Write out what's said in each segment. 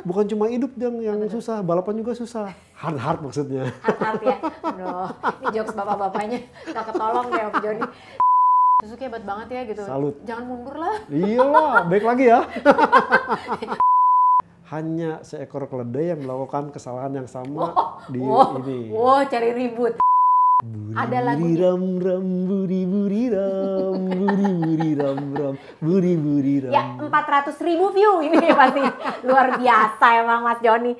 Bukan cuma hidup yang susah, balapan juga susah. Hard maksudnya. Hard ya. Aduh, ini jokes bapak-bapaknya gak ketolong deh Om Joni. Suzuki hebat banget ya gitu. Salut. Jangan mundur lah. Iyalah, baik lagi ya. Hanya seekor keledai yang melakukan kesalahan yang sama ini. Cari ribut. Ada lagu ram ram buri ram buri ram. Ya 400.000 view ini pasti luar biasa emang Mas Joni.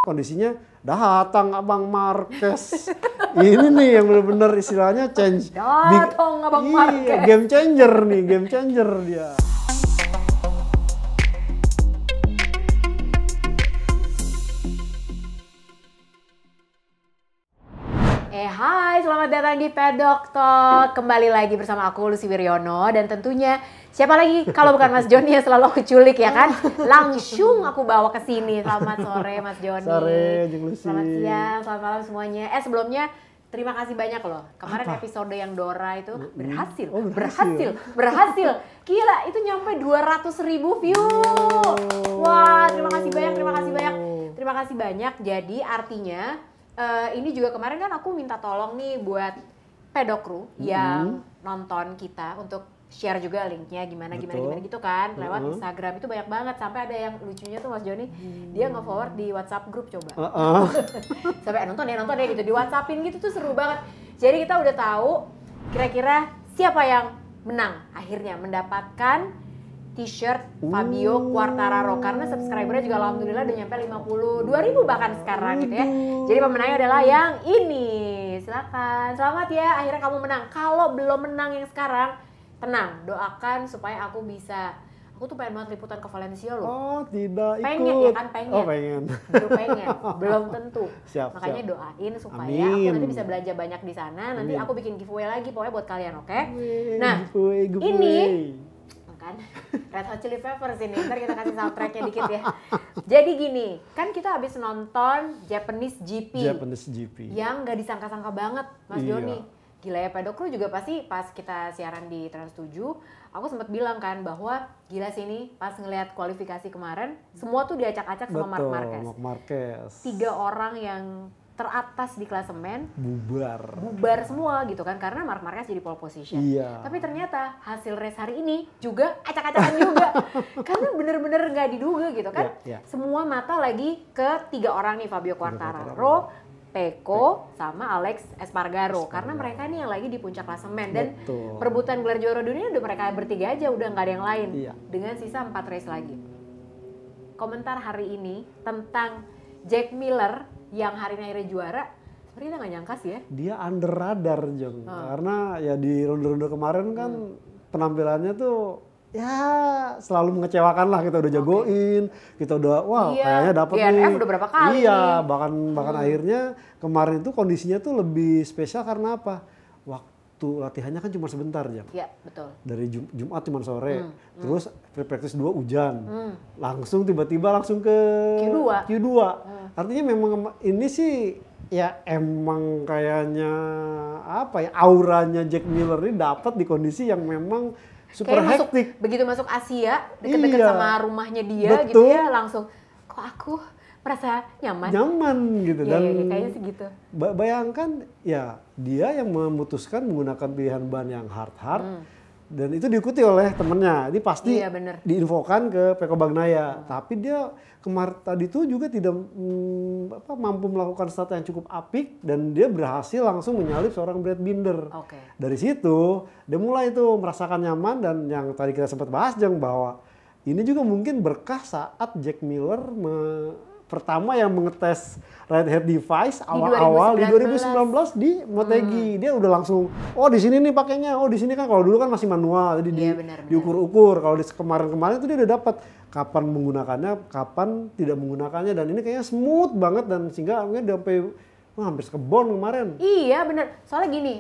Kondisinya datang Abang Marquez. Ini nih yang benar-benar istilahnya change. Datang Abang Marquez. Game changer nih, game changer dia. Hai, selamat datang di Pedok Talk. Kembali lagi bersama aku Lucy Wiryono dan tentunya siapa lagi kalau bukan Mas Joni yang selalu aku culik ya kan? Langsung aku bawa ke sini. Selamat sore Mas Joni. Sore, Jeng Lucy. Selamat siang, selamat malam semuanya. Sebelumnya terima kasih banyak loh. Kemarin episode yang Dora itu berhasil. Berhasil. Gila, itu nyampe 200.000 view. Wah, terima kasih banyak. Terima kasih banyak. Jadi artinya ini juga kemarin kan aku minta tolong nih buat pedokru yang nonton kita untuk share juga linknya gimana gitu kan lewat Instagram. Itu banyak banget sampai ada yang lucunya tuh Mas Joni dia nge-forward di WhatsApp grup coba. Sampai nonton ya gitu di WhatsAppin gitu tuh seru banget. Jadi kita udah tahu kira-kira siapa yang menang akhirnya mendapatkan t-shirt Fabio Quartararo karena subscribernya juga alhamdulillah udah nyampe 52.000 bahkan sekarang gitu ya. Jadi pemenangnya adalah yang ini. Silakan. Selamat ya, akhirnya kamu menang. Kalau belum menang yang sekarang, tenang, doakan supaya aku bisa. Aku tuh pengen banget liputan ke Valencia loh. Oh, tidak ikut. Pengen ya kan, pengen. Oh, pengen. Baru pengen, belum tentu. Siap. Makanya doain supaya Amin. aku nanti bisa belanja banyak di sana. Nanti aku bikin giveaway lagi pokoknya buat kalian, oke? Nah, giveaway. ini kan Red Hot Chili Peppers ini, ntar kita kasih soundtracknya dikit ya. Jadi gini, kan kita habis nonton Japanese GP yang gak disangka-sangka banget Mas Joni. Gila ya, pedokru juga pasti pas kita siaran di Trans 7 aku sempat bilang kan bahwa gila sih ini pas ngelihat kualifikasi kemarin semua tuh diacak-acak sama Marc Marquez. 3 orang yang teratas di klasemen bubar semua gitu kan karena Marc Marquez jadi pole position. Tapi ternyata hasil race hari ini juga acak-acakan juga karena bener-bener nggak diduga gitu kan. Semua mata lagi ke 3 orang nih, Fabio Quartararo, Pecco sama Alex Espargaro karena mereka nih yang lagi di puncak klasemen dan perebutan gelar juara dunia udah mereka bertiga aja, udah nggak ada yang lain dengan sisa 4 race lagi. Komentar hari ini tentang Jack Miller yang hari ini akhirnya juara, sebenarnya kita nggak nyangka sih ya. Dia under radar, Jeng. Karena ya di ronde-ronde kemarin kan penampilannya tuh ya selalu mengecewakan lah. Kita udah jagoin, kita udah kayaknya dapet nih. udah berapa kali. Iya, bahkan akhirnya kemarin itu kondisinya tuh lebih spesial karena apa? Waktu latihannya kan cuma sebentar, Jeng. Iya, betul. Dari Jumat cuma sore, terus free practice 2 hujan. Langsung tiba-tiba langsung ke Q2. Artinya memang ini sih ya emang kayaknya apa ya, auranya Jack Miller ini dapat di kondisi yang memang super hektik. Begitu masuk Asia, deket-deket sama rumahnya dia gitu ya, langsung kok aku merasa nyaman gitu. Dan kayaknya sih gitu. Bayangkan ya dia yang memutuskan menggunakan pilihan ban yang hard dan itu diikuti oleh temennya. Ini pasti diinfokan ke Pecco Bagnaia. Tapi dia kemarin tadi tuh juga tidak mampu melakukan start yang cukup apik dan dia berhasil langsung menyalip seorang Brad Binder. Dari situ dia mulai tuh merasakan nyaman dan yang tadi kita sempat bahas Jeng bahwa ini juga mungkin berkah saat Jack Miller pertama yang mengetes right head device awal-awal di 2019 di Motegi. Dia udah langsung di sini nih pakainya. Di sini kan kalau dulu kan masih manual jadi diukur-ukur. Kalau di kemarin-kemarin itu dia udah dapat kapan menggunakannya, kapan tidak menggunakannya dan ini kayaknya smooth banget dan sehingga dia sampai hampir sekebon kemarin. Iya benar. Soalnya gini,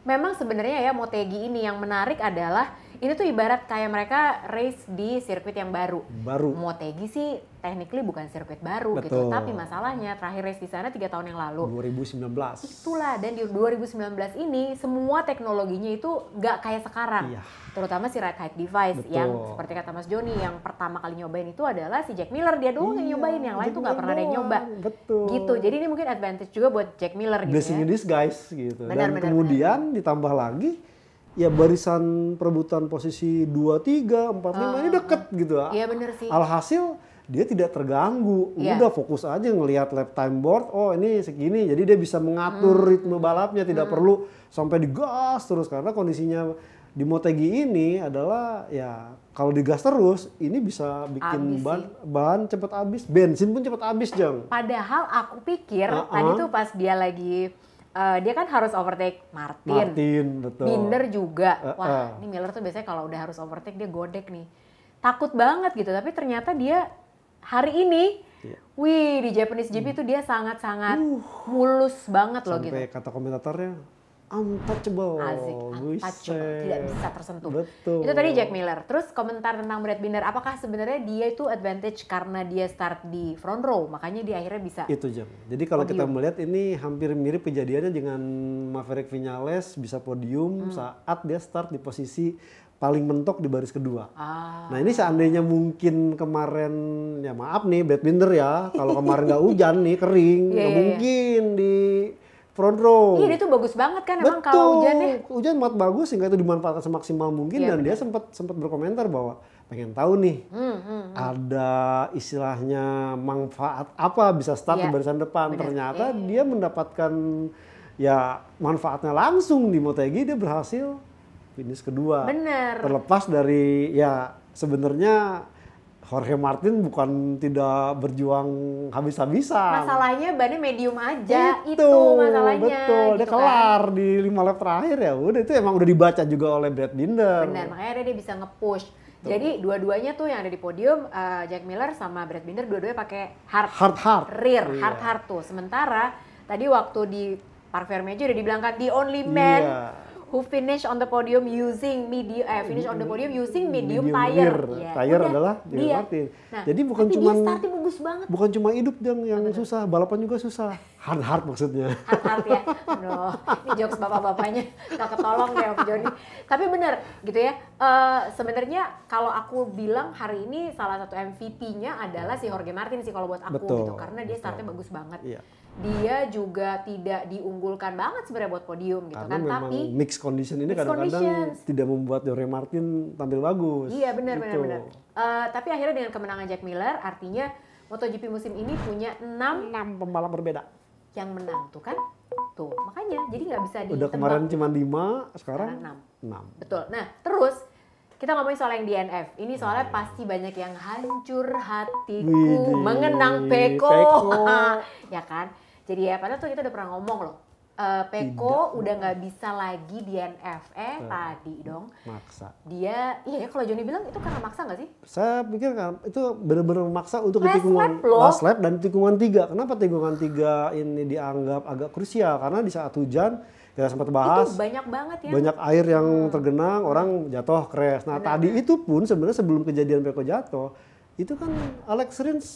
memang sebenarnya ya Motegi ini yang menarik adalah Ini tuh ibarat kayak mereka race di sirkuit yang baru. Motegi sih technically bukan sirkuit baru gitu, tapi masalahnya terakhir race di sana 3 tahun yang lalu. 2019. Itulah, dan di 2019 ini semua teknologinya itu nggak kayak sekarang. Terutama si ride height device yang seperti kata Mas Joni, yang pertama kali nyobain itu adalah si Jack Miller, dia doang yang nyobain, yang lain tuh nggak pernah ada yang nyoba. Gitu, jadi ini mungkin advantage juga buat Jack Miller gitu blessing in disguise gitu. Dan kemudian ditambah lagi ya barisan perebutan posisi 2, 3, 4, 5 ini deket gitu. Iya bener sih. Alhasil dia tidak terganggu, udah fokus aja ngelihat lap time board, oh ini segini, jadi dia bisa mengatur ritme balapnya, tidak perlu sampai digas terus, karena kondisinya di Motegi ini adalah ya kalau digas terus ini bisa bikin bahan cepet habis, bensin pun cepet habis, Jang. Padahal aku pikir tadi tuh pas dia lagi dia kan harus overtake Martin, betul. Binder juga. Wah, ini Miller tuh biasanya kalau udah harus overtake dia godek nih. Takut banget gitu, tapi ternyata dia hari ini, wih, di Japanese GP itu dia sangat-sangat mulus banget loh gitu. Sampai kata komentatornya, untouchable. Tidak bisa tersentuh. Betul. Itu tadi Jack Miller. Terus komentar tentang Brad Binder, apakah sebenarnya dia itu advantage karena dia start di front row, makanya dia akhirnya bisa itu, Jam. Jadi kalau kita melihat ini hampir mirip kejadiannya dengan Maverick Vinales bisa podium saat dia start di posisi paling mentok di baris kedua. Nah ini seandainya mungkin kemarin, ya maaf nih Brad Binder ya, kalau kemarin nggak hujan nih, kering, nggak mungkin di front row. Iya, dia tuh bagus banget kan emang kalau hujannya. Hujan banget bagus sehingga itu dimanfaatkan semaksimal mungkin, dan dia sempat berkomentar bahwa pengen tahu nih ada istilahnya manfaat apa bisa start di barisan depan. Ternyata dia mendapatkan ya manfaatnya langsung di Motegi, dia berhasil finish kedua. Terlepas dari ya sebenarnya Jorge Martin bukan tidak berjuang habis-habisan. Masalahnya bannya medium aja, itu masalahnya. Betul, gitu dia kelar di 5 lap terakhir ya. Udah itu emang udah dibaca juga oleh Brad Binder. Benar, makanya dia bisa nge-push. Jadi dua-duanya tuh yang ada di podium, Jack Miller sama Brad Binder dua-duanya pakai hard rear, hard tuh. Sementara tadi waktu di Parc Fermé aja udah dibilang kan the only man who finish on the podium using medium tire. Tire adalah dia. Nah, jadi bukan cuma startnya bagus banget. Bukan cuma hidup yang susah, balapan juga susah. Hard maksudnya. Hard ya. Aduh, ini jokes bapak-bapaknya nggak ketolong ya Om Joni. Tapi bener gitu ya. Sebenarnya kalau aku bilang hari ini salah satu MVP-nya adalah si Jorge Martin sih kalau buat aku gitu, karena dia startnya bagus banget. Dia juga tidak diunggulkan banget sebenarnya buat podium gitu karena kan, tapi mixed condition ini kadang-kadang tidak membuat Jorge Martin tampil bagus. Iya benar. Tapi akhirnya dengan kemenangan Jack Miller, artinya MotoGP musim ini punya 6 pembalap berbeda yang menang tuh kan. Tuh, makanya jadi nggak bisa ditebak. Udah kemarin cuma 5, sekarang 6. Betul. Nah, terus kita ngomongin soal yang DNF. Ini soalnya pasti banyak yang hancur hatiku mengenang Pecco. Ya kan? Jadi ya padahal tuh kita udah pernah ngomong loh. Pecco udah nggak bisa lagi DNF. Tadi dong. Maksa. Dia, iya ya kalau Joni bilang itu karena maksa nggak sih? Saya pikir kan itu benar-benar memaksa untuk di tikungan last lap dan tikungan 3. Kenapa tikungan 3 ini dianggap agak krusial? Karena di saat hujan, kita sempat bahas. Itu banyak banget ya. Banyak air yang tergenang, orang jatuh, crash. Nah tadi itu pun sebenarnya sebelum kejadian Pecco jatuh, itu kan Alex Rins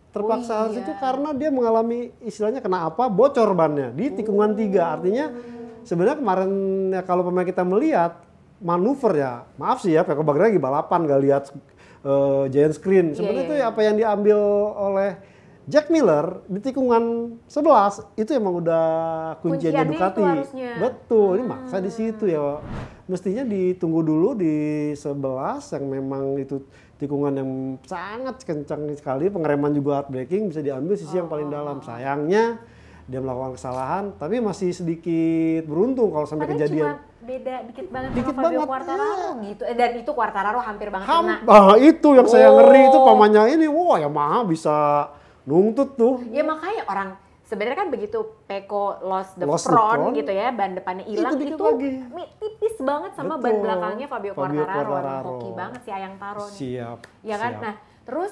terpaksa harus itu karena dia mengalami istilahnya kena apa, bocor bannya di tikungan 3. Artinya sebenarnya kemarin ya kalau pemain kita melihat manuver ya, maaf sih ya Pecco Bagnaia lagi balapan gak lihat giant screen. Sebenarnya itu apa yang diambil oleh Jack Miller di tikungan 11 itu emang udah kuncinya Ducati. Betul, ini maksa di situ ya. Mestinya ditunggu dulu di 11 yang memang itu tikungan yang sangat kencang sekali, pengereman juga hard braking bisa diambil sisi yang paling dalam. Sayangnya dia melakukan kesalahan, tapi masih sedikit beruntung kalau sampai kejadian. Cuma beda dikit banget sama Fabio Quartararo gitu. Dan itu Quartararo hampir banget kena. Itu yang saya ngeri itu pamannya ini. Wah, Yamaha bisa nuntut tuh. Ya makanya orang sebenarnya kan begitu Pecco lost the front gitu ya, ban depannya hilang itu tipis banget sama ban belakangnya Fabio Quartararo. Hoki banget si Ayang Taro nih. Siap. Ya kan? Nah, terus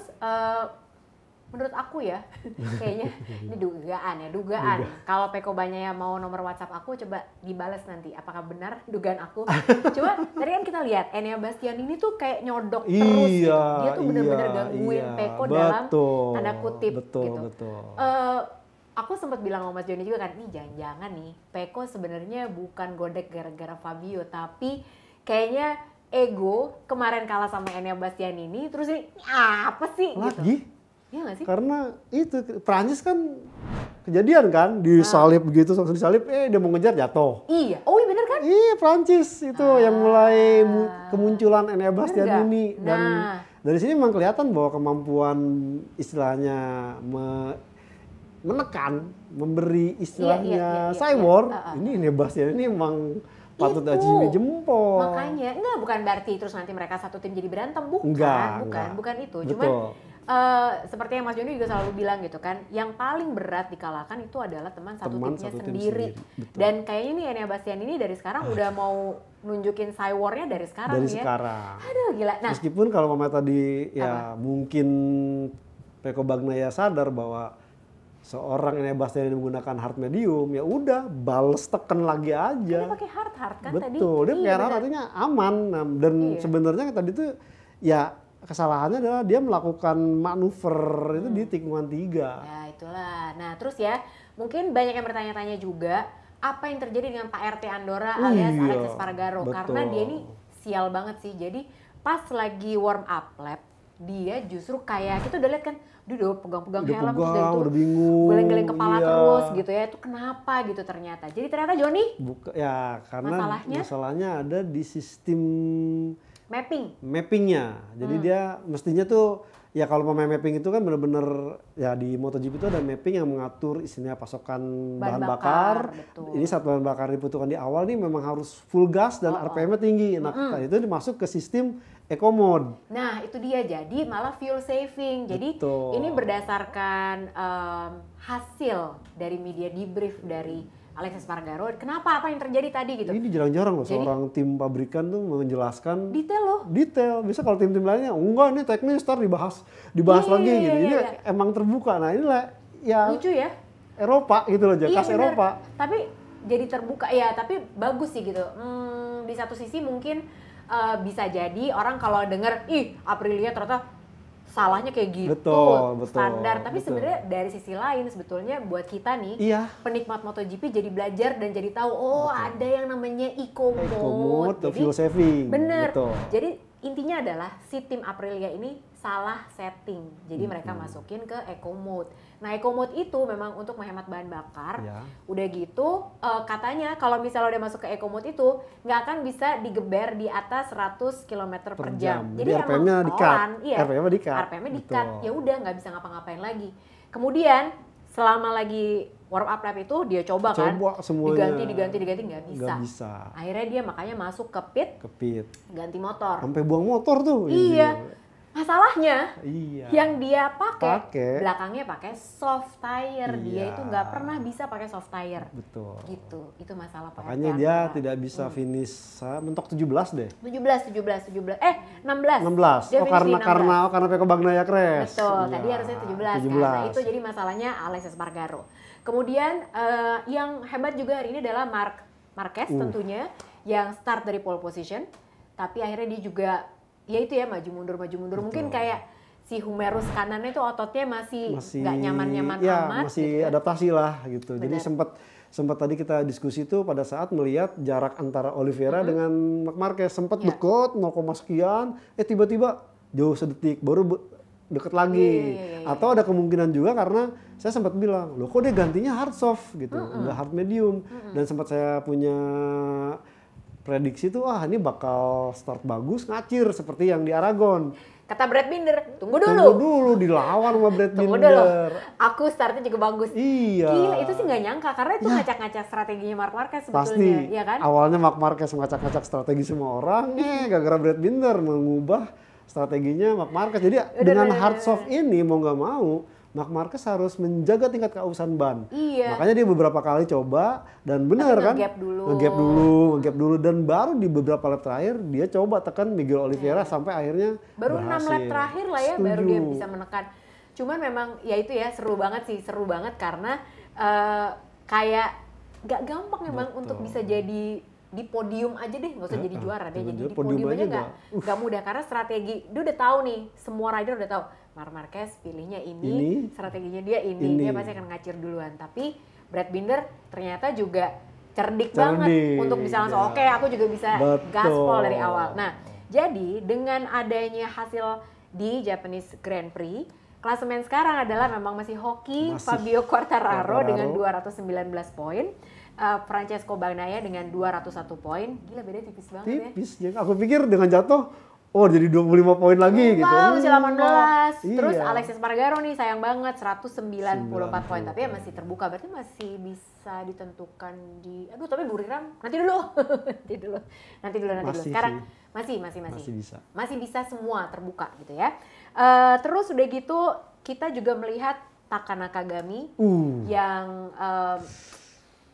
menurut aku ya, kayaknya ini dugaan. Kalau Peko Bagnaia mau nomor WhatsApp aku, coba dibales nanti. Apakah benar dugaan aku? Coba tadi kan kita lihat Enea Bastianini tuh kayak nyodok terus gitu. Dia tuh bener-bener gangguin Peko dalam tanda kutip gitu. Aku sempat bilang sama Mas Joni juga kan, nih jangan-jangan nih Peko sebenarnya bukan godek gara-gara Fabio, tapi kayaknya ego kemarin kalah sama Enea Bastianini, terus ini apa sih? Lagi? Gitu. Iya gak sih? Karena itu Prancis kan kejadian kan disalip gitu, langsung disalip, dia mau ngejar jatuh. Iya, oh iya bener kan? Iya Prancis itu yang mulai kemunculan Enea Bastianini dan dari sini memang kelihatan bahwa kemampuan istilahnya menekan, memberi istilahnya cyborg. Ini Enea Bastianini memang patut acungi jempol. Makanya, bukan berarti terus nanti mereka satu tim jadi berantem, bukan itu. Betul. Cuman seperti yang Mas Joni juga selalu bilang gitu kan, yang paling berat dikalahkan itu adalah teman satu timnya sendiri. Dan kayaknya nih Enea Bastianini dari sekarang udah mau nunjukin cyborgnya dari sekarang ya. Sekarang. Aduh gila. Nah, meskipun kalau Mama tadi mungkin Peko Bagnaia sadar bahwa seorang Enea Bastianini menggunakan hard medium, ya udah bales tekan lagi aja. Dia pakai hard kan tadi. Betul, dia pakai hard artinya aman. Dan sebenarnya tadi tuh ya kesalahannya adalah dia melakukan manuver itu di tikungan 3. Ya itulah. Nah terus ya, mungkin banyak yang bertanya-tanya juga apa yang terjadi dengan Pak RT Andorra alias Alex Espargaro. Karena dia ini sial banget sih. Jadi pas lagi warm up lap, dia justru kayak kita udah lihat kan, dia udah pegang-pegang helm terus dia tuh geleng-geleng kepala terus gitu ya. Itu kenapa gitu ternyata. Jadi ternyata Joni karena masalahnya ada di sistem mappingnya. Jadi dia mestinya tuh ya kalau pemain mapping itu kan benar-benar ya di MotoGP itu ada mapping yang mengatur isinya pasokan bahan bakar. Ini saat bahan bakar dibutuhkan di awal nih memang harus full gas dan RPM-nya tinggi. Nah, itu dimasuk ke sistem Eco Mode. Nah, itu dia jadi malah fuel saving. Jadi ini berdasarkan hasil dari media debrief dari Alex Espargaro. Kenapa? Apa yang terjadi tadi gitu? Ini jarang-jarang loh seorang tim pabrikan tuh menjelaskan detail loh. Detail. Bisa kalau tim-tim lainnya enggak ini teknis ntar dibahas lagi gitu. Ini emang terbuka. Nah, inilah ya lucu ya. Eropa gitu loh, khas Eropa. Tapi jadi terbuka ya, tapi bagus sih gitu. Di satu sisi mungkin bisa jadi orang kalau denger Aprilia ternyata salahnya kayak gitu, standar. Tapi sebenarnya dari sisi lain sebetulnya buat kita nih penikmat MotoGP jadi belajar dan jadi tahu ada yang namanya Eco Mode, fuel saving. Bener. Jadi intinya adalah si tim Aprilia ini salah setting. Jadi mereka masukin ke Eco Mode. Nah, Eco Mode itu memang untuk menghemat bahan bakar. Udah gitu katanya kalau misalnya udah masuk ke Eco Mode itu nggak akan bisa digeber di atas 100 km per jam. Jadi RPM-nya di-cut. RPM-nya di-cut. Ya udah nggak bisa ngapa-ngapain lagi. Kemudian selama lagi warm up lap itu dia coba kan diganti nggak bisa. Akhirnya dia makanya masuk ke pit. Ganti motor. Sampai buang motor tuh. Iya. Masalahnya yang dia pakai belakangnya pakai soft tire. Dia itu nggak pernah bisa pakai soft tire. Betul. Gitu. Itu masalah Pak. Makanya dia tidak bisa finish mentok 17 deh. 16. 16. Karena Peko Bagnaia crash. Betul. Tadi harusnya 17. Kan? Nah, itu jadi masalahnya Alex Espargaro. Kemudian yang hebat juga hari ini adalah Marquez tentunya yang start dari pole position, tapi akhirnya dia juga ya itu ya maju mundur. Mungkin kayak si humerus kanannya itu ototnya masih nggak nyaman-nyaman amat. Masih gitu. Adaptasi lah gitu. Bener. Jadi sempat tadi kita diskusi tuh pada saat melihat jarak antara Oliveira dengan Marc Marquez sempat deket 0, sekian, tiba-tiba jauh sedetik baru deket lagi. Atau ada kemungkinan juga karena saya sempat bilang, loh kok dia gantinya hard soft gitu, nggak hard medium. Dan sempat saya punya prediksi tuh, ini bakal start bagus, ngacir seperti yang di Aragon. Kata Brad Binder, tunggu dulu dilawan sama Brad tunggu Binder. Dulu. Aku startnya juga bagus. Iya. Gila, itu sih nggak nyangka karena itu ngacak-ngacak strateginya Marc Marquez sebetulnya. Pasti. Ya kan? Awalnya Marc Marquez ngacak-ngacak strategi semua orang, gara-gara Brad Binder mengubah strateginya Marc Marquez. Jadi dengan hard soft ini mau nggak mau, Marc Marquez harus menjaga tingkat keausan ban. Iya. Makanya dia beberapa kali coba dan benar kan? Nge-gap dulu. Dan baru di beberapa lap terakhir dia coba tekan Miguel Oliveira sampai akhirnya baru berhasil. 6 lap terakhir lah ya. Baru dia bisa menekan. Cuman memang ya itu ya seru banget karena kayak gak gampang memang untuk bisa jadi di podium aja deh, nggak usah jadi juara deh, jadi di podium aja nggak mudah karena strategi dia udah tahu nih, semua rider udah tahu Marc Marquez pilihnya ini, strateginya dia ini, dia pasti akan ngacir duluan. Tapi Brad Binder ternyata juga cerdik banget untuk bisa langsung oke, aku juga bisa gaspol dari awal. Nah, jadi dengan adanya hasil di Japanese Grand Prix, klasemen sekarang adalah memang masih hoki Fabio Quartararo dengan 219 poin. Francesco Bagnaia dengan 201 poin. Gila, beda tipis banget ya. Tipis, ya. Aku pikir dengan jatuh, jadi 25 poin lagi gitu. Masih 18. Terus Alexis Espargaro nih sayang banget 194 poin. Tapi ya masih terbuka, berarti masih bisa ditentukan di... Aduh, tapi Buriram nanti dulu. Nanti dulu. Sekarang masih bisa. Masih bisa semua terbuka gitu ya. Terus udah gitu, kita juga melihat Taka Nakagami yang...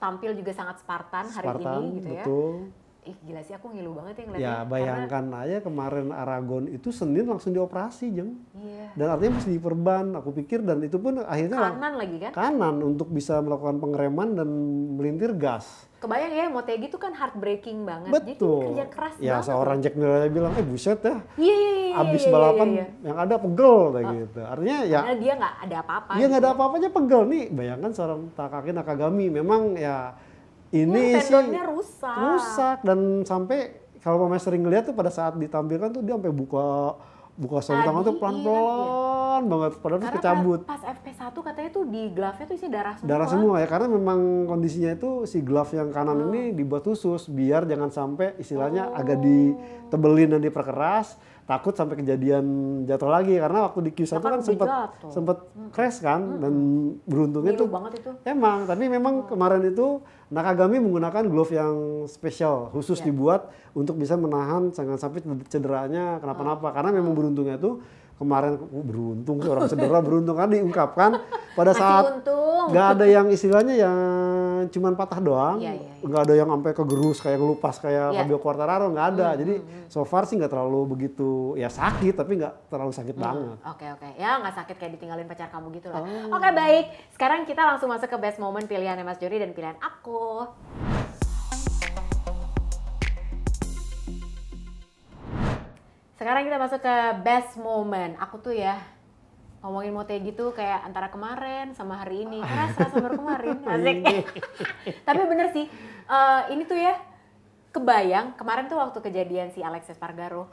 tampil juga sangat Spartan hari ini gitu ya. Betul. Gila sih, aku ngilu banget ya ngeliatnya. Ya bayangkan aja kemarin Aragon itu Senin langsung dioperasi, Jeng. Iya. Dan artinya mesti diperban, aku pikir, dan itu pun akhirnya kanan lagi kan? Kanan untuk bisa melakukan pengereman dan melintir gas. Kebayang ya, Motegi itu kan heartbreaking banget. Betul. Jadi kerja keras ya, banget. Seorang Jack Miller bilang, buset ya. Iya. Abis balapan yang ada pegel kayak gitu. Artinya ya. Karena dia nggak ada apa-apa. Iya, nggak ada apa-apanya, pegel nih. Bayangkan seorang Taka Nakagami memang ya ini sih rusak dan sampai kalau pemain sering ngeliat tuh pada saat ditampilkan tuh dia sampai buka sarung tangan tuh pelan-pelan banget, padahal terus kecabut. Pas FP1 katanya tuh di glove-nya tuh isi darah semua. Darah semua ya, karena memang kondisinya itu si glove yang kanan ini dibuat khusus biar jangan sampai istilahnya agak ditebelin dan diperkeras, takut sampai kejadian jatuh lagi, karena waktu di Q1 kan sempat crash kan, dan beruntungnya tuh emang, tapi memang kemarin itu Nakagami menggunakan glove yang spesial khusus dibuat untuk bisa menahan jangan sampai cederanya kenapa-napa, karena memang beruntungnya tuh kemarin beruntung sih orang cedera beruntung kan diungkapkan pada saat nggak ada yang istilahnya yang cuman patah doang, nggak ada yang sampai kegerus kayak ngelupas kayak Fabio Quartararo, nggak ada. Jadi so far sih nggak terlalu begitu ya sakit, tapi nggak terlalu sakit banget. Oke. Ya nggak sakit kayak ditinggalin pacar kamu gitu lah. Oke, baik. Sekarang kita langsung masuk ke best moment pilihannya Mas Jody dan pilihan aku. Sekarang kita masuk ke best moment. Aku tuh ya ngomongin Motegi tuh kayak antara kemarin sama hari ini. Karena serasa baru kemarin. Asik. Tapi bener sih, ini tuh ya kebayang kemarin tuh waktu kejadian si Alexis Espargaro.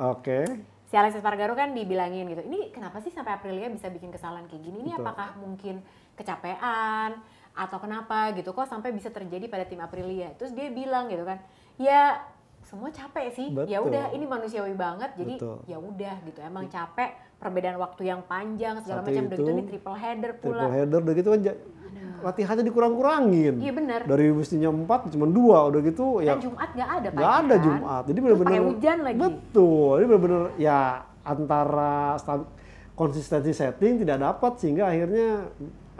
Si Alexis Espargaro kan dibilangin gitu, ini kenapa sih sampai Aprilia bisa bikin kesalahan kayak gini? Ini apakah mungkin kecapean atau kenapa gitu? Kok sampai bisa terjadi pada tim Aprilia? Terus dia bilang gitu kan, ya semua capek sih, ya udah ini manusiawi banget, jadi ya udah gitu, emang capek, perbedaan waktu yang panjang segala macam, udah gitu nih triple header pula. Triple header udah gitu kan latihannya dikurang-kurangin. Iya benar. Dari mestinya 4 cuma 2 udah gitu ya. Dan Jumat nggak ada. Nggak ada kan? Jumat, jadi benar-benar. Pakai hujan lagi. Betul, ini benar-benar ya antara konsistensi setting tidak dapat sehingga akhirnya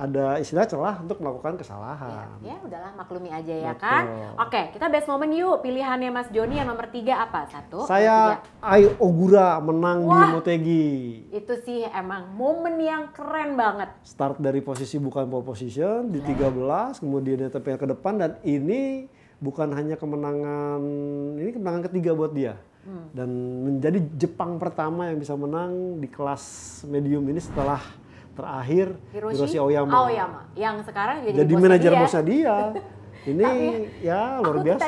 ada istilah celah untuk melakukan kesalahan. Ya udahlah maklumi aja ya kan. Oke, kita best moment yuk. Pilihannya Mas Joni yang nomor 3 apa? 1, Saya Ai Ogura menang di Motegi. Itu sih emang momen yang keren banget. Start dari posisi bukan pole position di 13, kemudian dia TPL ke depan, dan ini bukan hanya kemenangan, ini kemenangan ketiga buat dia. Dan menjadi Jepang pertama yang bisa menang di kelas medium ini setelah terakhir Hiroshi Aoyama yang sekarang jadi manajer bosnya dia. Ini ya luar biasa.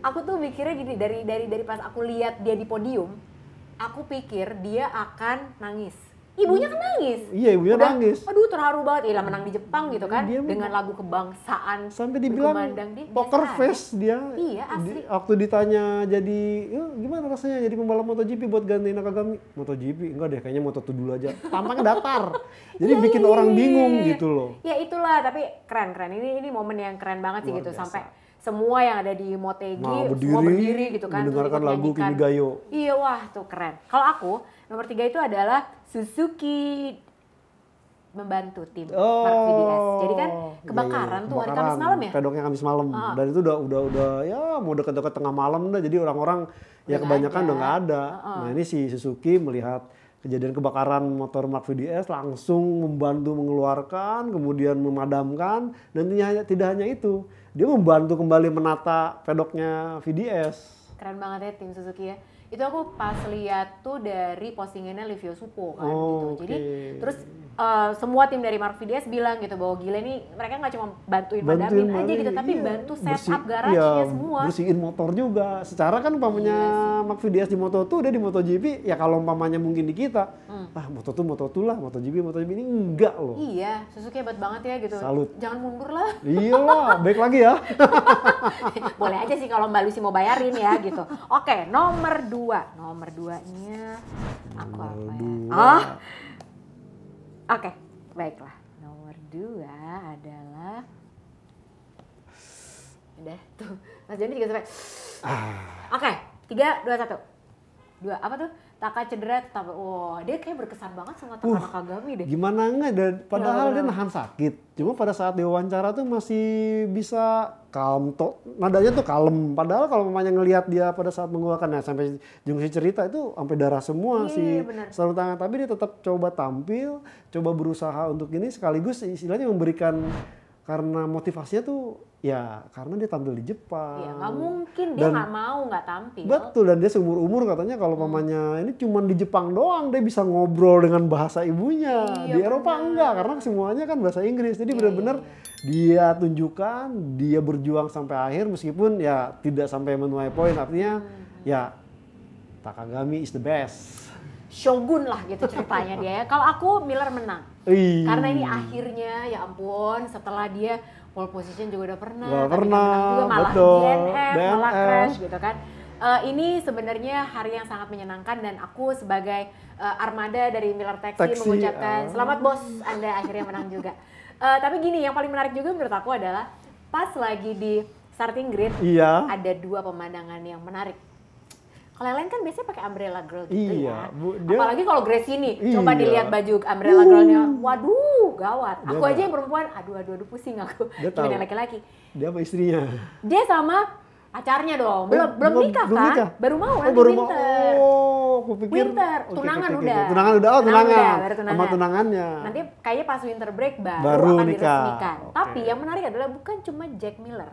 Aku tuh mikirnya gini, dari pas aku lihat dia di podium, aku pikir dia akan nangis. Ibunya kan nangis. Iya, ibunya nangis. Aduh, terharu banget. Iya, menang di Jepang gitu kan, dengan lagu kebangsaan. Sampai dibilang poker face dia. Iya, asli. Waktu ditanya jadi, gimana rasanya jadi pembalap MotoGP buat gantiin Nakagami? MotoGP? Enggak deh, kayaknya Moto2 dulu aja. Tampaknya datar. Jadi bikin orang bingung gitu loh. Ya itulah, tapi keren. Ini momen yang keren banget sih gitu. Sampai semua yang ada di Motegi semua berdiri gitu kan, mendengarkan lagu Kimigayo. Iya, wah tuh keren. Kalau aku nomor 3 itu adalah Suzuki membantu tim Mark VDS. Jadi kan kebakaran tuh hari Kamis malam ya? Pedoknya Kamis malam. Dan itu udah ya mau deket-deket tengah malam dah. Jadi orang-orang ya kebanyakan udah nggak ada. Nah ini si Suzuki melihat kejadian kebakaran motor Mark VDS langsung membantu mengeluarkan, kemudian memadamkan, dan tidak hanya itu, dia membantu kembali menata pedoknya VDS. Keren banget ya tim Suzuki ya. Itu aku pas lihat tuh dari postingannya Livio Suppo kan gitu. Jadi terus semua tim dari Mark VDS bilang gitu bahwa gila nih mereka nggak cuma bantuin madamin aja gitu, tapi bantu setup garasinya semua. Bersihin motor juga. Secara kan umpamanya Mark VDS di Moto2, dia di MotoGP, ya kalau umpamanya mungkin di kita, Moto2 lah, MotoGP ini enggak loh. Iya, Suzuki hebat banget ya gitu. Salut. Jangan mundur lah. Iyalah, baik lagi ya. Boleh aja sih kalau Mbak Lucy mau bayarin ya gitu. Oke, nomor 2. Nomor 2-nya aku apa ya? Oke, baiklah. Nomor 2 adalah udah tuh. Mas Joni juga sampai. Oke, 3, 2, 1. 2 apa tuh? Taka cedera tetap. Wah, dia kayak berkesan banget sama Taka Nakagami deh. Gimana enggak? Padahal dia nahan sakit. Cuma pada saat diwawancara tuh masih bisa kalem, nadanya tuh kalem. Padahal kalau mamanya ngelihat dia pada saat mengeluarkan, sampai Jungsi cerita itu sampai darah semua sarung tangan. Tapi dia tetap coba tampil, coba berusaha untuk ini, sekaligus istilahnya memberikan, karena motivasinya tuh ya karena dia tampil di Jepang. Iya, nggak mungkin dia nggak mau nggak tampil. Betul, dan dia seumur-umur katanya kalau mamanya ini cuma di Jepang doang dia bisa ngobrol dengan bahasa ibunya. Di Eropa enggak, karena semuanya kan bahasa Inggris. Jadi benar-benar dia tunjukkan, dia berjuang sampai akhir meskipun ya tidak sampai menuai poin. Artinya ya Takagami is the best. Shogun lah gitu ceritanya dia ya. Kalau aku Miller menang. Karena ini akhirnya ya ampun setelah dia pole position juga udah pernah juga malah DNF, malah crash gitu kan. Ini sebenarnya hari yang sangat menyenangkan dan aku sebagai armada dari Miller Taxi mengucapkan selamat bos, Anda akhirnya menang juga. Tapi gini, yang paling menarik juga menurut aku adalah pas lagi di starting grid ada 2 pemandangan yang menarik. Kalau yang lain kan biasanya pakai umbrella girl gitu ya. Apalagi kalau Grace ini, coba dilihat baju umbrella girlnya. Waduh, gawat. Aku aja yang perempuan, aduh pusing aku. Gimana yang laki-laki? Dia sama istrinya. Dia sama pacarnya dong. Belum nikah kan? Baru mau nanti winter. Aku pikir winter, tunangan udah. Tunangan. Baru tunangan. Sama tunangannya. Nanti kayaknya pas winter break baru akan diresmikan. Tapi yang menarik adalah bukan cuma Jack Miller.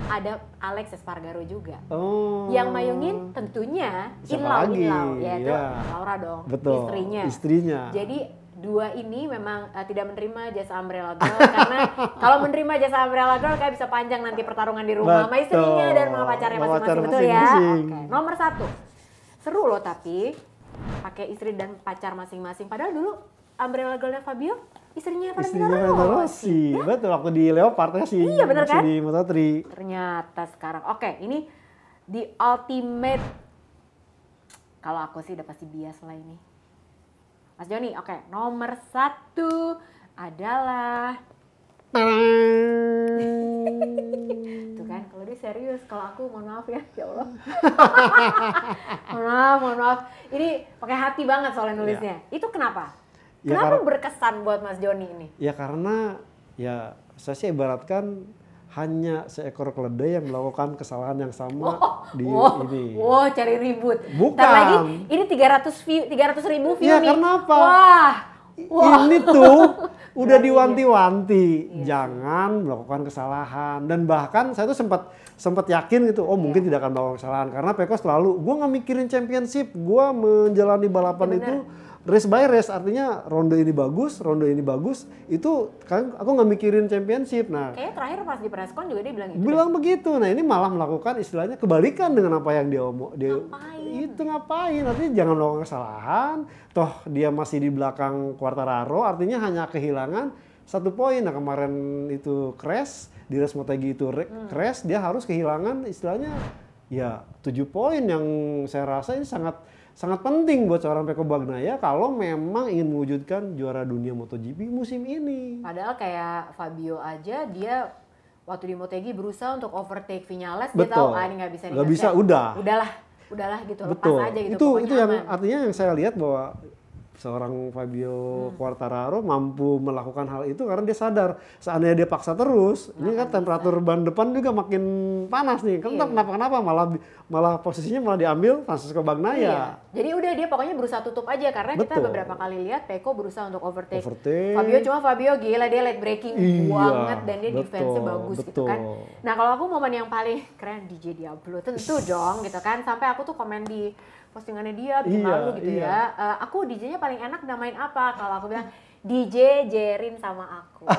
Ada Alex Espargaro juga. Yang mayungin tentunya in-law yaitu Laura dong, istrinya. Jadi 2 ini memang tidak menerima jasa umbrella girl karena kalau menerima jasa umbrella girl kayak bisa panjang nanti pertarungan di rumah sama istrinya dan sama pacarnya masing-masing, betul ya? Oke. Nomor 1. Seru loh tapi pakai istri dan pacar masing-masing. Padahal dulu umbrella girlnya Fabio istrinya Valentino Rossi. Ya? Betul, waktu di Leopard sih. Iya benar kan? Di Moto3. Ternyata sekarang. Oke, ini the ultimate. Kalau aku sih udah pasti bias lah ini. Mas Joni, oke. Nomor 1 adalah tuh kan, kalau dia serius, kalau aku mohon maaf ya Allah. mohon maaf. Ini pakai hati banget soalnya nulisnya. Itu kenapa? Kenapa berkesan buat Mas Joni ini? Ya karena ya saya sih ibaratkan hanya seekor keledai yang melakukan kesalahan yang sama ini. Cari ribut. Bukan. Ntar lagi ini 300.000 view ya, nih. Karena apa? Wah. Ini tuh udah diwanti-wanti jangan melakukan kesalahan, dan bahkan saya tuh sempat yakin gitu, mungkin tidak akan melakukan kesalahan karena Peko selalu gue nggak mikirin championship, gue menjalani balapan itu race by race, artinya ronde ini bagus, itu kan aku nggak mikirin championship. Nah, kayaknya terakhir pas di preskon juga dia bilang gitu. Bilang begitu. Nah, ini malah melakukan istilahnya kebalikan dengan apa yang dia ngapain? Artinya jangan melakukan kesalahan. Toh dia masih di belakang Quartararo, artinya hanya kehilangan 1 poin. Nah, kemarin itu crash di race MotoGP itu crash, dia harus kehilangan istilahnya ya 7 poin yang saya rasa ini sangat penting buat seorang Pecco Bagnaia kalau memang ingin mewujudkan juara dunia MotoGP musim ini. Padahal kayak Fabio aja, dia waktu di MotoGP berusaha untuk overtake Viñales, dia tahu ini nggak bisa. Udahlah gitu. Betul. Lepas aja gitu. Itu yang artinya yang saya lihat bahwa seorang Fabio Quartararo mampu melakukan hal itu karena dia sadar seandainya dia paksa terus, ini kan temperatur ban depan juga makin panas nih. Kan kenapa malah posisinya malah diambil Francesco Bagnaia. Iya. Jadi udah dia pokoknya berusaha tutup aja karena kita beberapa kali lihat Pecco berusaha untuk overtake. Fabio gila dia late braking banget dan dia defense-nya bagus gitu kan. Nah, kalau aku momen yang paling keren DJ Diablo tentu dong gitu kan. Sampai aku tuh komen di postingannya dia bikin malu gitu ya. Aku DJ-nya paling enak namain apa? Kalau aku bilang DJ Jerin sama aku.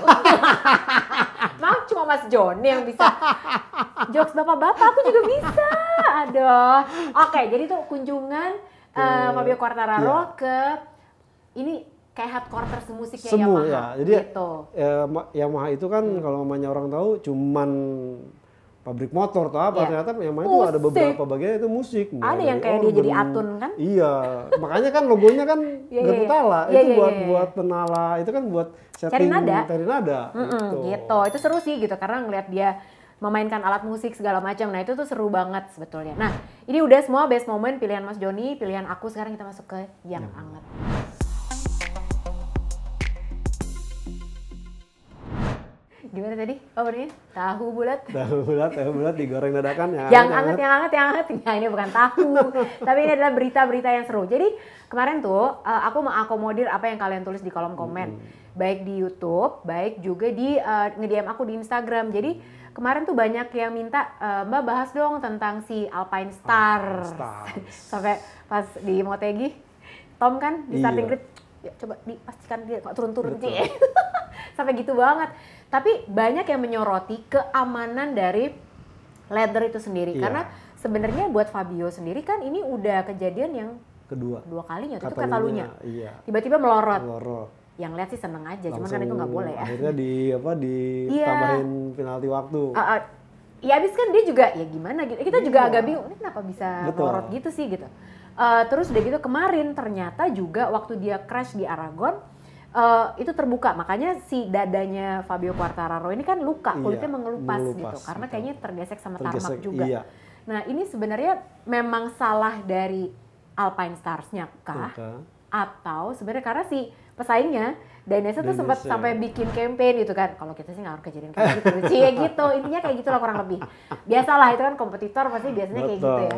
Mau cuma Mas Joni yang bisa. Jokes bapak-bapak aku juga bisa. Aduh. Oke, jadi tuh kunjungan Fabio Quartararo ke ini kayak headquarters musiknya Yamaha. Ya. Jadi gitu. Yamaha itu kan kalau namanya orang tahu cuman pabrik motor atau apa, ternyata Yamaha itu ada beberapa bagian itu musik. Ada yang kayak dia jadi Atun kan? Iya, makanya kan logonya kan Gertutala, itu buat penala, itu kan buat setting cari nada. Gitu, itu seru sih gitu karena ngeliat dia memainkan alat musik segala macam. Nah itu tuh seru banget sebetulnya. Nah ini udah semua best moment pilihan Mas Joni, pilihan aku. Sekarang kita masuk ke yang anget. Gimana tadi? Oh bener, tahu bulat. Tahu bulat digoreng dadakan ya. Yang anget. Nah ini bukan tahu, tapi ini adalah berita-berita yang seru. Jadi kemarin tuh aku mengakomodir apa yang kalian tulis di kolom komen, baik di YouTube, baik juga di nge-DM aku di Instagram. Jadi kemarin tuh banyak yang minta Mbak bahas dong tentang si Alpine Star. Sampai pas di Motegi, Tom kan di starting grid, ya, coba dipastikan dia kok turun-turun sih. Sampai gitu banget. Tapi banyak yang menyoroti keamanan dari leather itu sendiri. Karena sebenarnya buat Fabio sendiri kan ini udah kejadian yang dua kalinya. Itu Katalunya. Tiba-tiba melorot. Yang lihat sih seneng aja, cuman kan itu nggak boleh ya. Akhirnya ditambahin penalti waktu. Ya abis kan dia juga ya gimana gitu. Kita juga agak bingung, ini kenapa bisa melorot gitu sih gitu. Terus udah gitu kemarin ternyata juga waktu dia crash di Aragon, itu terbuka, makanya si dadanya Fabio Quartararo ini kan luka, kulitnya mengelupas gitu, karena kayaknya tergesek sama tarmac juga. Nah ini sebenarnya memang salah dari Alpine Stars-nya kah? Atau sebenarnya karena si pesaingnya Dainese tuh sempat sampai bikin campaign gitu kan, kalau kita sih nggak harus kejadian kayak gitu, gitu intinya kayak gitulah kurang lebih. Biasalah itu kan kompetitor pasti biasanya kayak gitu ya.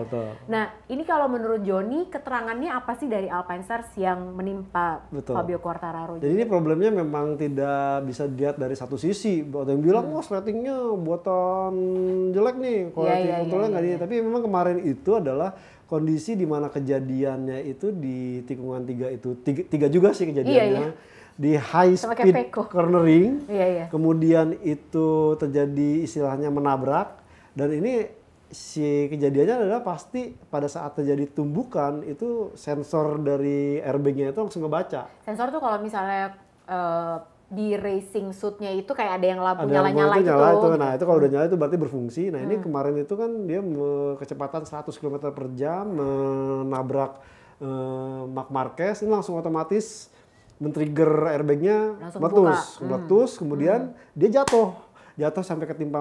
Nah ini kalau menurut Joni keterangannya apa sih dari Alpine Stars yang menimpa Fabio Quartararo? Jadi ini problemnya memang tidak bisa dilihat dari satu sisi. Ada yang bilang wah ratingnya buatan jelek nih, kualitas kontrolnya nggak dia. Tapi memang kemarin itu adalah kondisi di mana kejadiannya itu di tikungan 3 itu tiga juga sih kejadiannya. Di high speed cornering, kemudian itu terjadi istilahnya menabrak, dan ini si kejadiannya adalah pasti pada saat terjadi tumbukan itu sensor dari airbagnya itu langsung ngebaca. Sensor tuh kalau misalnya di racing suitnya itu kayak ada yang lampu nyala-nyala itu. Nah itu kalau udah nyala itu berarti berfungsi. Nah ini kemarin itu kan dia kecepatan 100 km per jam menabrak Marc Marquez, ini langsung otomatis men-trigger airbagnya meletus, kemudian dia jatuh sampai ketimpa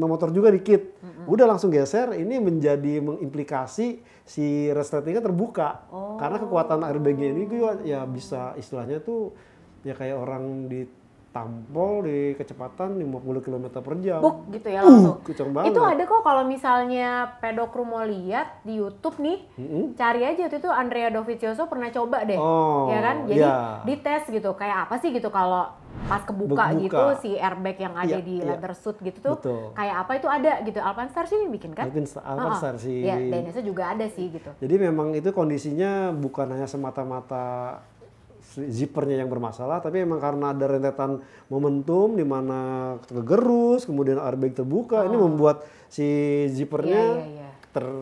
motor juga dikit. Udah langsung geser, ini menjadi mengimplikasi si resletingnya terbuka. Karena kekuatan airbagnya ini juga ya bisa istilahnya tuh ya kayak orang ditampol di kecepatan 50 km per jam. Buk gitu ya langsung. Itu ada kok kalau misalnya pedokru mau lihat di YouTube nih, cari aja waktu itu Andrea Dovizioso pernah coba deh. Ya kan? Jadi dites gitu, kayak apa sih gitu kalau pas kebuka gitu si airbag yang ada di leather suit gitu tuh kayak apa itu ada gitu. Alpine Stars ini bikin kan? Alpine Stars sih. Ya, Dainese juga ada sih gitu. Jadi memang itu kondisinya bukan hanya semata-mata zippernya yang bermasalah, tapi memang karena ada rentetan momentum di mana kegerus, kemudian airbag terbuka, ini membuat si zippernya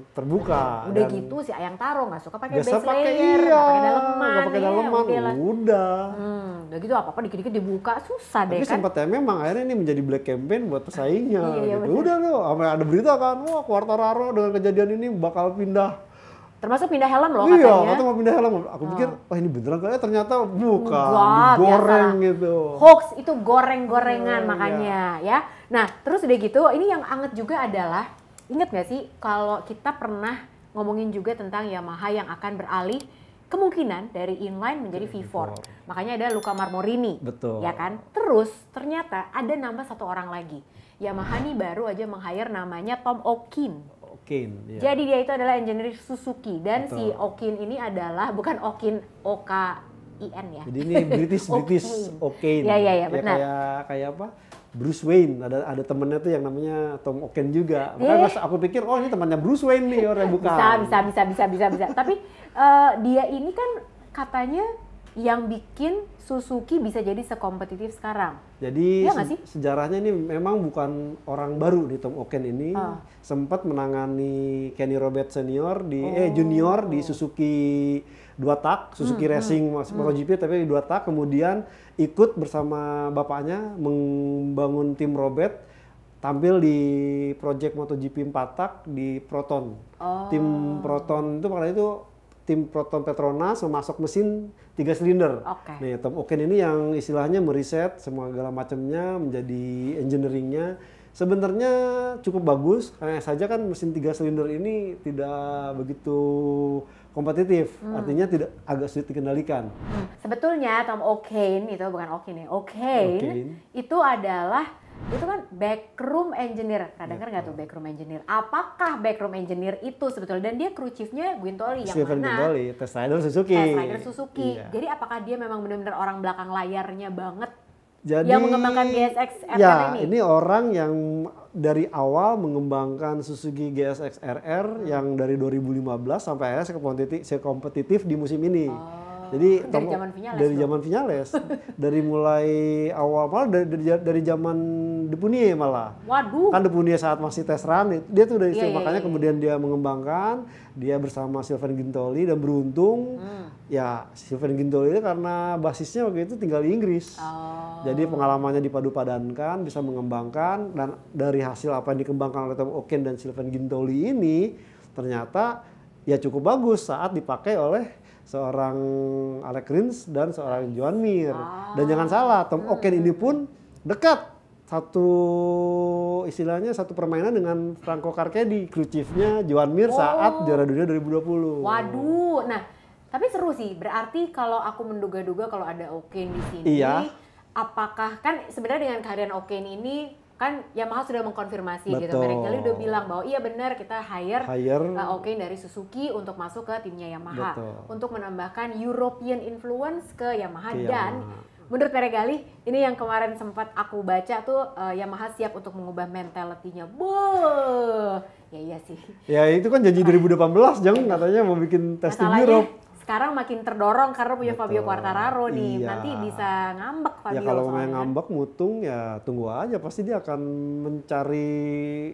terbuka. Udah dan gitu si Ayang Taro nggak suka pakai base layer, nggak pakai daleman, udah gitu apa-apa dikit-dikit dibuka susah deh kan. Tapi sempat ya memang akhirnya ini menjadi black campaign buat pesaingnya. Gitu. Udah loh, sampai ada berita kan, wah Quartararo dengan kejadian ini bakal pindah. Termasuk pindah helm loh katanya. Iya, katanya mau pindah helm. Aku pikir, wah ini beneran kayaknya ternyata bukan, digoreng gitu. Hoax itu goreng-gorengan makanya ya. Nah terus udah gitu, ini yang anget juga adalah, inget gak sih kalau kita pernah ngomongin juga tentang Yamaha yang akan beralih kemungkinan dari inline menjadi V4. Makanya ada Luca Marmorini. Betul. Ya kan? Terus ternyata ada nambah satu orang lagi. Yamaha nih baru aja meng-hire namanya Tom Okin. Ya. Jadi dia itu adalah engineer Suzuki dan si Okin ini adalah bukan Okin OKIN ya. Jadi ini British Okin. Iya benar. Ya, kayak apa? Bruce Wayne, ada temennya tuh yang namanya Tom Okin juga. Makanya aku pikir, oh ini temannya Bruce Wayne nih, orang bukan. Bisa. Tapi dia ini kan katanya yang bikin Suzuki bisa jadi sekompetitif sekarang. Jadi sejarahnya ini memang bukan orang baru nih, Tom Okin ini. Sempat menangani Kenny Roberts senior junior di Suzuki 2 tak, Suzuki Racing MotoGP tapi 2 tak, kemudian ikut bersama bapaknya membangun tim Robert, tampil di project MotoGP 4 tak di Proton. Tim Proton itu makanya itu tim Proton Petronas memasok mesin 3 silinder. Nih, Tom Okin ini yang istilahnya meriset semua segala macamnya menjadi engineeringnya. Sebenarnya cukup bagus, hanya saja kan mesin 3 silinder ini tidak begitu kompetitif, artinya agak sulit dikendalikan. Sebetulnya Tom Okin itu bukan Okin ya, Okin itu adalah itu kan backroom engineer. Pernah dengar nggak tuh backroom engineer? Apakah backroom engineer itu sebetulnya? Dan dia kru chiefnya Guintoli yang Stephen mana? Guintoli, test rider Suzuki. Iya. Jadi apakah dia memang benar-benar orang belakang layarnya banget? Jadi, yang mengembangkan GSX RR ya, ini orang yang dari awal mengembangkan Suzuki GSX RR yang dari 2015 sampai akhirnya sekompetitif di musim ini. Jadi dari zaman Viñales, dari mulai awal malah dari zaman Depunier malah. Waduh. Kan Depunier saat masih tes run dia tuh dari makanya kemudian dia mengembangkan, dia bersama Sylvain Guintoli dan beruntung ya Sylvain Guintoli itu karena basisnya waktu itu tinggal di Inggris. Jadi pengalamannya dipadu-padankan, bisa mengembangkan, dan dari hasil apa yang dikembangkan oleh Tom Okin dan Sylvain Guintoli ini ternyata ya cukup bagus saat dipakai oleh seorang Alex Rins dan seorang Joan Mir. Dan jangan salah, Tom Okin ini pun dekat satu permainan dengan Franco Carchedi, kru chiefnya Joan Mir saat juara dunia 2020. Waduh, nah tapi seru sih. Berarti kalau aku menduga-duga kalau ada Okin di sini, apakah kan sebenarnya dengan kehadiran Okin ini kan Yamaha sudah mengkonfirmasi gitu. Mereka udah bilang bahwa iya benar kita hire Okin dari Suzuki untuk masuk ke timnya Yamaha. Untuk menambahkan European influence ke Yamaha. Dan menurut Peregali, ini yang kemarin sempat aku baca tuh Yamaha siap untuk mengubah mentality-nya. Ya iya sih. Ya itu kan janji 2018 jangan katanya mau bikin tes tim Europe. Sekarang makin terdorong karena punya Fabio Quartararo nih. Nanti bisa ngambek Fabio. Ya kalau mau ngambek mutung ya tunggu aja, pasti dia akan mencari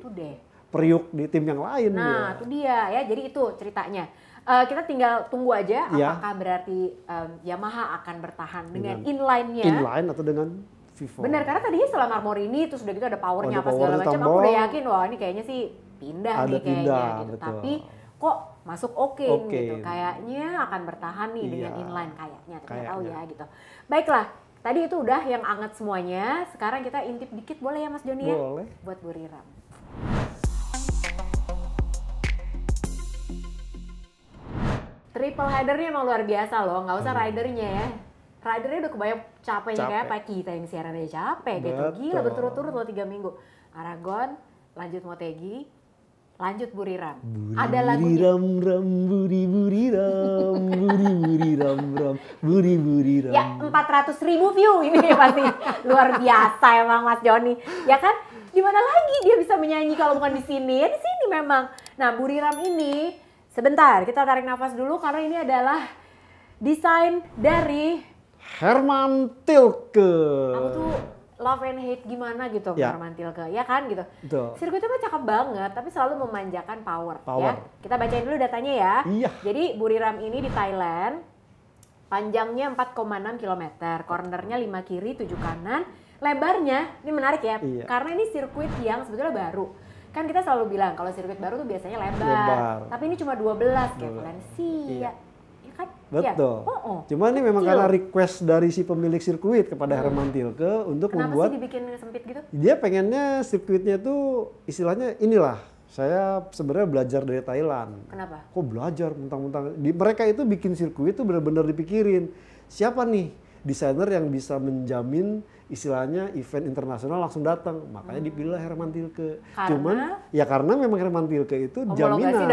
periuk di tim yang lain. Nah itu dia ya, jadi itu ceritanya. Kita tinggal tunggu aja apakah berarti Yamaha akan bertahan dengan inline-nya. Inline atau dengan V4. Benar, karena tadinya setelah Marmorini itu sudah gitu ada powernya apa segala macam. Aku udah yakin wah ini kayaknya sih pindah nih kayaknya gitu. Tapi kok masuk Okin gitu, kayaknya akan bertahan nih dengan inline kayaknya, tidak tahu ya gitu. Baiklah, tadi itu udah yang anget semuanya, sekarang kita intip dikit boleh ya Mas Joni ya? Boleh. Buat Buriram. Triple headernya emang luar biasa loh, nggak usah ridernya ya. Ridernya udah kebayang capeknya kayak apa kita yang siaran aja capek gitu. Gila berturut-turut loh 3 minggu. Aragon, lanjut Motegi, lanjut Buriram. Ada lagu Buriram ram buriram buriram ram buriram. Ya 400.000 view ini pasti luar biasa emang Mas Joni. Ya kan? Di mana lagi dia bisa menyanyi kalau bukan di sini? Ya di sini memang. Nah, Buriram ini sebentar kita tarik nafas dulu karena ini adalah desain dari Hermann Tilke. Aku tuh love and hate gimana gitu Hermann Tilke, ya kan gitu. Sirkuitnya mah cakep banget, tapi selalu memanjakan power. Ya. Kita bacain dulu datanya ya. Jadi Buriram ini di Thailand, panjangnya 4,6 km, cornernya 5 kiri, 7 kanan, lebarnya, ini menarik ya, karena ini sirkuit yang sebetulnya baru. Kan kita selalu bilang kalau sirkuit baru tuh biasanya lebar. Tapi ini cuma 12 kayak Valencia. Kan? Betul. Cuma ini memang karena request dari si pemilik sirkuit kepada Hermann Tilke untuk Kenapa membuat. Kenapa sih dibikin sempit gitu? Dia pengennya sirkuitnya tuh istilahnya inilah Saya sebenarnya belajar dari Thailand. Kenapa? Kok belajar mentang-mentang mereka itu bikin sirkuit itu benar-benar dipikirin. Siapa nih desainer yang bisa menjamin istilahnya event internasional langsung datang. Makanya dipilih Herman Tilke. Cuman ya karena memang Herman Tilke itu jaminan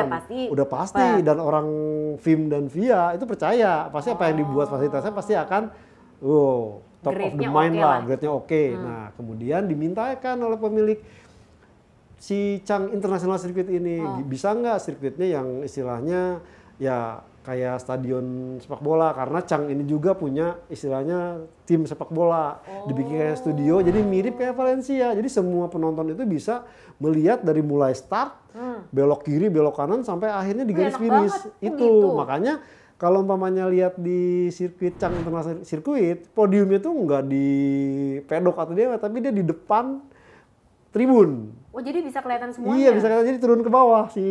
udah pasti dan orang FIM dan VIA itu percaya pasti apa yang dibuat fasilitasnya pasti akan top of the mind lah, grade-nya oke. Nah, kemudian dimintakan oleh pemilik si Chang International Circuit ini, bisa nggak sirkuitnya yang istilahnya ya kayak stadion sepak bola, karena Chang ini juga punya istilahnya tim sepak bola, dibikin kayak studio, jadi mirip kayak Valencia, jadi semua penonton itu bisa melihat dari mulai start, belok kiri, belok kanan sampai akhirnya di garis finish. Itu makanya kalau umpamanya lihat di sirkuit Chang International Circuit, podiumnya tuh nggak di pedok atau dia, tapi dia di depan tribun. Oh, jadi bisa kelihatan semuanya? Iya, bisa kelihatan, jadi turun ke bawah si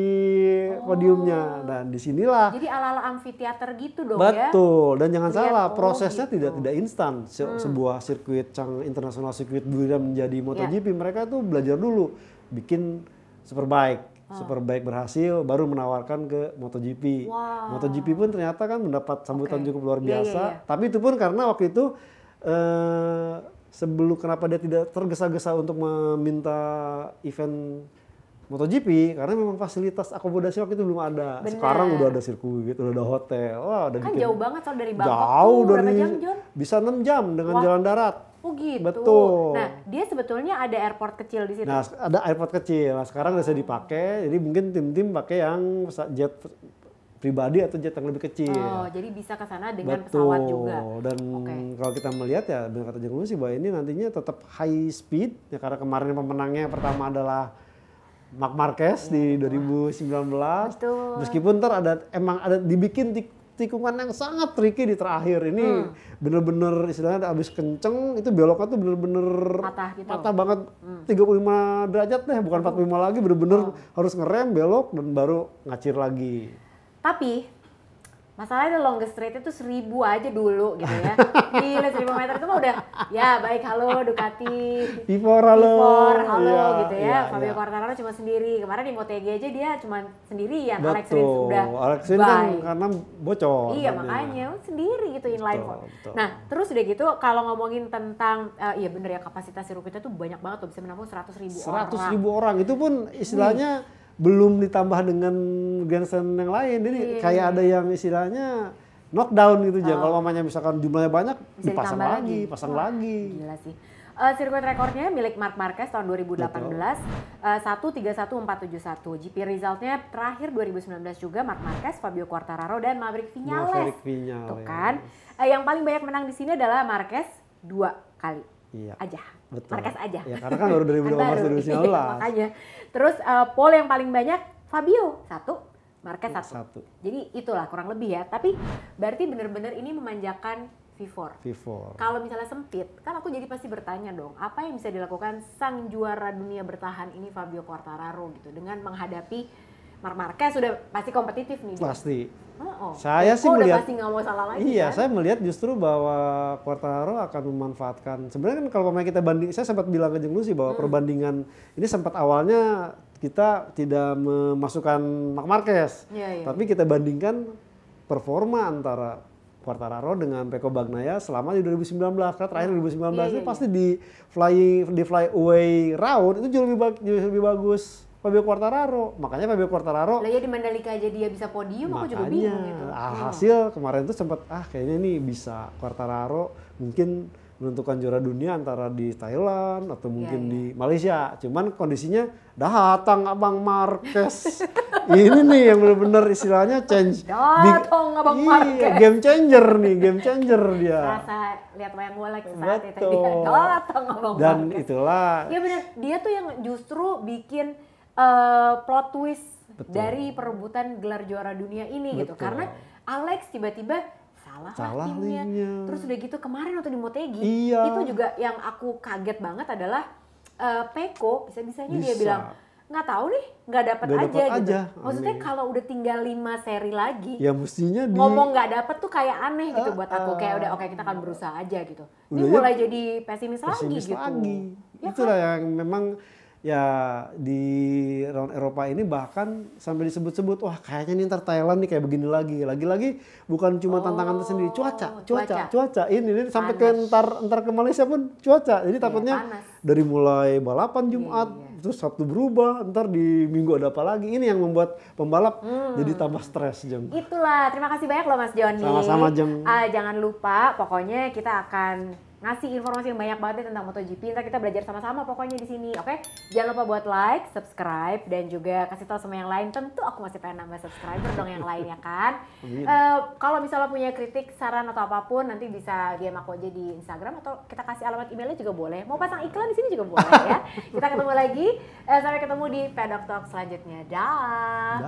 podiumnya. Dan disinilah. Jadi ala-ala amfiteater gitu dong. Betul, dan jangan salah, prosesnya tidak instan. Sebuah sirkuit Chang International Circuit menjadi MotoGP, mereka tuh belajar dulu bikin Superbike. Superbike berhasil, baru menawarkan ke MotoGP. MotoGP pun ternyata kan mendapat sambutan cukup luar biasa. Tapi itu pun karena waktu itu sebelum kenapa dia tidak tergesa-gesa untuk meminta event MotoGP, karena memang fasilitas akomodasi waktu itu belum ada. Sekarang udah ada sirkuit, udah ada hotel. Wah, udah kan jauh banget soal dari Bangkok. Jauh berapa dari jam, John? Bisa 6 jam dengan jalan darat. Oh gitu. Betul. Nah, dia sebetulnya ada airport kecil di situ. Nah, ada airport kecil. Nah, sekarang udah bisa dipakai. Jadi mungkin tim-tim pakai yang jet pribadi atau jet yang lebih kecil. Oh, jadi bisa ke sana dengan pesawat juga. Dan kalau kita melihat ya, benar kata Jeng Lucy bahwa ini nantinya tetap high speed ya, karena kemarin pemenangnya yang pertama adalah Marc Marquez di 2019. Betul. Meskipun ntar emang ada dibikin tikungan yang sangat tricky di terakhir ini, bener-bener istilahnya abis kenceng itu beloknya tuh bener-bener patah banget, 35 derajat deh, bukan 45 lagi, bener-bener harus ngerem, belok dan baru ngacir lagi. Tapi masalahnya longest straight itu 1000 aja dulu gitu ya. Gila, 1000 meter itu mah udah ya baik, halo Ducati, Vivor halo gitu ya. Fabio Quartararo cuma sendiri. Kemarin di MotoGP aja dia cuma sendirian. Alex Rins udah Alex Rins kan karena bocor. Iya, makanya sendiri gitu inline four. Nah, terus udah gitu kalau ngomongin tentang iya bener ya, kapasitas sirkuitnya tuh banyak banget tuh, bisa menampung 100.000 orang. 100.000 orang itu pun istilahnya belum ditambah dengan grandstand yang lain, jadi kayak ada yang istilahnya knockdown gitu aja. Kalau mamanya misalkan jumlahnya banyak, bisa dipasang lagi, pasang lagi. Gila sih. Sirkuit rekornya milik Marc Marquez tahun 2018, 1:31.471. GP resultnya terakhir 2019 juga Marc Marquez, Fabio Quartararo dan Maverick Viñales. Tuh kan. Yang paling banyak menang di sini adalah Marquez 2 kali. Aja. Betul. Marquez aja. Ya karena kan baru 2018 2019. Makanya. Terus pole yang paling banyak Fabio 1, Marquez 1. Jadi itulah kurang lebih ya. Tapi berarti benar-benar ini memanjakan Vivor. Kalau misalnya sempit, kan aku jadi pasti bertanya dong, apa yang bisa dilakukan sang juara dunia bertahan ini Fabio Quartararo gitu dengan menghadapi Marc Marquez sudah pasti kompetitif nih. Pasti. Saya sih melihat, pasti nggak mau salah lagi. Iya, kan? saya melihat justru bahwa Quartararo akan memanfaatkan. Sebenarnya kan kalau kita banding, saya sempat bilang ke Jeng Lucy bahwa perbandingan ini sempat awalnya kita tidak memasukkan Marc Marquez, tapi kita bandingkan performa antara Quartararo dengan Pecco Bagnaia selama di 2019. Karena terakhir 2019 itu pasti di fly away round itu jauh lebih bagus Fabio Quartararo. Makanya Fabio Quartararo lah ya di Mandalika aja dia bisa podium, aku juga bingung gitu. Hasil kemarin tuh sempat kayaknya ini bisa Quartararo mungkin menentukan juara dunia antara di Thailand atau mungkin di Malaysia. Cuman kondisinya datang Abang Marquez. Ini nih yang benar-benar istilahnya change. Datang Abang Marquez. Game changer nih, game changer dia. Rasa lihat wayang golek saat itu dia. Datang Abang Marquez. Dan itulah. Iya benar, dia tuh yang justru bikin plot twist dari perebutan gelar juara dunia ini gitu. Karena Alex tiba-tiba salah timnya. Terus udah gitu kemarin waktu di Motegi, itu juga yang aku kaget banget adalah Pecco bisa-bisanya dia bilang nggak tahu nih, nggak dapat aja gitu. Maksudnya kalau udah tinggal 5 seri lagi, ya mestinya ngomong nggak dapat tuh kayak aneh gitu buat aku. Kayak udah oke, kita akan berusaha aja gitu. Ini mulai jadi pesimis lagi gitu. Itulah yang memang ya di round Eropa ini bahkan sampai disebut-sebut wah kayaknya nih ntar Thailand nih kayak begini lagi bukan cuma tantangan tersendiri, cuaca ini sampai ke ntar ke Malaysia pun cuaca, jadi takutnya dari mulai balapan Jumat terus Sabtu berubah, ntar di Minggu ada apa lagi, ini yang membuat pembalap jadi tambah stres Jeng. Itulah, terima kasih banyak loh Mas Joni. Sama-sama Jeng. Jangan lupa pokoknya kita akan ngasih informasi yang banyak banget tentang MotoGP. Ntar kita belajar sama-sama pokoknya di sini, oke? Jangan lupa buat like, subscribe, dan juga kasih tahu sama yang lain. Tentu aku masih pengen nambah subscriber dong yang lain ya kan? Kalau misalnya punya kritik, saran atau apapun, nanti bisa DM aku aja di Instagram atau kita kasih alamat emailnya juga boleh. Mau pasang iklan di sini juga boleh ya. Kita ketemu lagi, sampai ketemu di Paddock Talk selanjutnya. Dah.